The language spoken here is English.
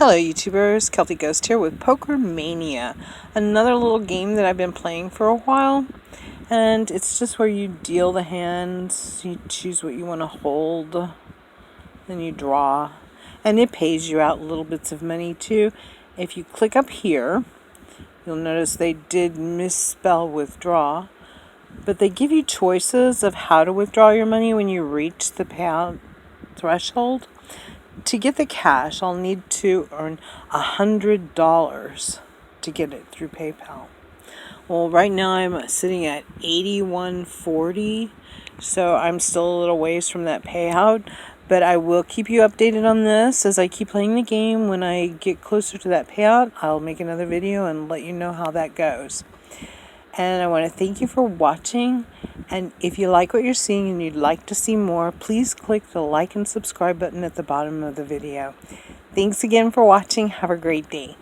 Hello YouTubers, Kelty Ghost here with Poker Mania, another little game that I've been playing for a while, and it's just where you deal the hands, you choose what you want to hold, then you draw, and it pays you out little bits of money too. If you click up here, you'll notice they did misspell withdraw, but they give you choices of how to withdraw your money when you reach the payout threshold. To get the cash, I'll need to earn $100 to get it through PayPal. Well, right now I'm sitting at $81.40, so I'm still a little ways from that payout, but I will keep you updated on this as I keep playing the game. When I get closer to that payout, I'll make another video and let you know how that goes. And I want to thank you for watching. And if you like what you're seeing and you'd like to see more, please click the like and subscribe button at the bottom of the video. Thanks again for watching. Have a great day.